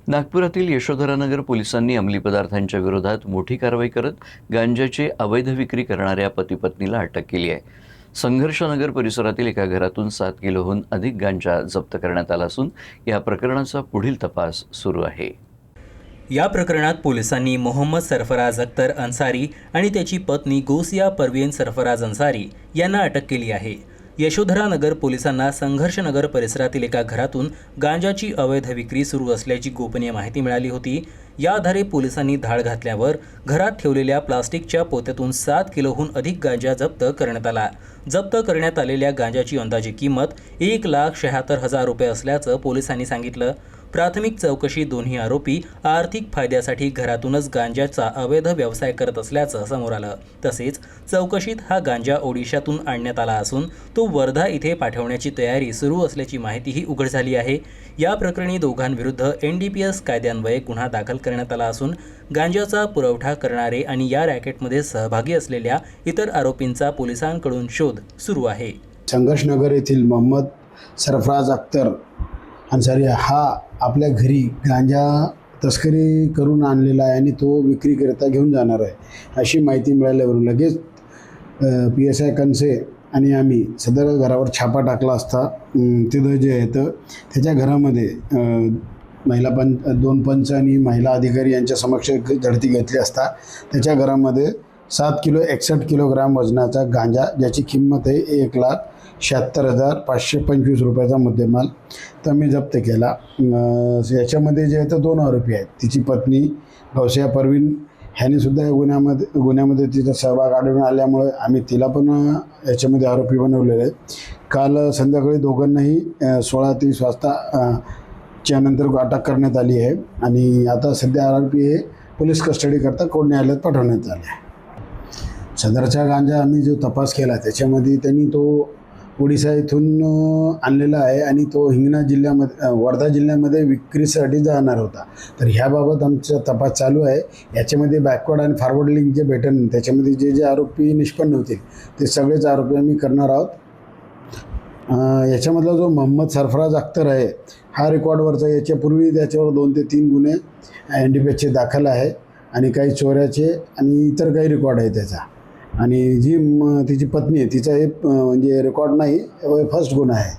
नागपुरातील यशोधरानगर पोलिसांनी अंमली पदार्थांच्या विरोधात मोठी कारवाई करत गांजाची अवैध विक्री करणाऱ्या पती-पत्नीला अटक केली आहे. संघर्षनगर परिसरातील एका घरातून 7 किलोहून अधिक गांजा जप्त करण्यात आला असून या प्रकरणाचा पुढील तपास सुरू आहे. या प्रकरणात पोलिसांनी मोहम्मद सरफराज अख्तर अन्सारी आणि त्याची पत्नी गोसिया परवीन सरफराज अन्सारी यांना अटक केली आहे. यशोधरानगर पोलिसांना संघर्षनगर परिसरातील एका घरातून गांजाची अवैध विक्री सुरू असल्याची गोपनीय माहिती मिळाली होती. या आधारे पोलिसांनी धाड घातल्यावर घरात ठेवलेल्या प्लास्टिकच्या पोत्यातून 7 किलोहून अधिक गांजा जप्त करण्यात आला. जप्त करण्यात आलेल्या गांजाची अंदाजे किंमत 1,76,000 रुपये असल्याचं पोलिसांनी सांगितलं. प्राथमिक चौकशी दोन्ही आरोपी आर्थिक फायद्यासाठी घरातूनच गांजाचा अवैध व्यवसाय करत असल्याचं समोर आलं. तसेच चौकशीत हा गांजा ओडिशातून आणण्यात आला असून तो वर्धा इथे पाठवण्याची तयारी सुरू असल्याची माहितीही उघड झाली आहे. या प्रकरणी दोघांविरुद्ध NDPS कायद्यान्वये गुन्हा दाखल करण्यात आला असून गांजाचा पुरवठा करणारे आणि या रॅकेटमध्ये सहभागी असलेल्या इतर आरोपींचा पोलिसांकडून शोध सुरू आहे. संघर्षनगर येथील मोहम्मद सरफराज अख्तर अन्सारी हा आपल्या घरी गांजा तस्करी करून आणलेला आहे आणि तो विक्रीकरिता घेऊन जाणार आहे अशी माहिती मिळाल्यावरून लगेच PSI कनसे आणि आम्ही सदर घरावर छापा टाकला असता तिथं जे आहे तर त्याच्या घरामध्ये महिला दोन पंच आणि महिला अधिकारी यांच्या समक्ष झडती घेतली असता त्याच्या घरामध्ये 7 किलो 61 किलोग्राम वजनाचा गांजा ज्याची किंमत आहे 1,76,525 रुपयाचा मुद्देमाल तर मी जप्त केला. याच्यामध्ये जे आहे तर 2 आरोपी आहेत. तिची पत्नी गौसिया परवीन ह्यांनीसुद्धा या गुन्ह्यामध्ये तिचा सहभाग आढळून आल्यामुळे आम्ही तिला पण याच्यामध्ये आरोपी बनवलेले आहे. काल संध्याकाळी दोघांनाही 16:30 वाजता च्या नंतर अटक करण्यात आली आहे आणि आता सध्या आरोपी हे पोलीस कस्टडीकरता कोर्ट न्यायालयात पाठवण्यात आले आहे. सदरचा गांजा आम्ही जो तपास केला त्याच्यामध्ये त्यांनी तो ओडिशा इथून आणलेला आहे आणि तो हिंगणा जिल्ह्यामध्ये वर्धा जिल्ह्यामध्ये विक्रीसाठी जाणार होता. तर ह्याबाबत आमचा तपास चालू आहे. याच्यामध्ये बॅकवर्ड आणि फॉरवर्ड लिंक जे भेटेल त्याच्यामध्ये जे जे आरोपी निष्पन्न होतील ते सगळेच आरोपी आम्ही करणार आहोत. याच्यामधला जो मोहम्मद सरफराज अख्तर आहे हा रेकॉर्डवरचा याच्यापूर्वी त्याच्यावर 2 ते 3 गुन्हे NDPSचे दाखल आहे आणि काही चोऱ्याचे आणि इतर काही रेकॉर्ड आहे त्याचा. आणि जी तिची पत्नी आहे तिचा हे म्हणजे रेकॉर्ड नाही, फर्स्ट गुन्हा आहे.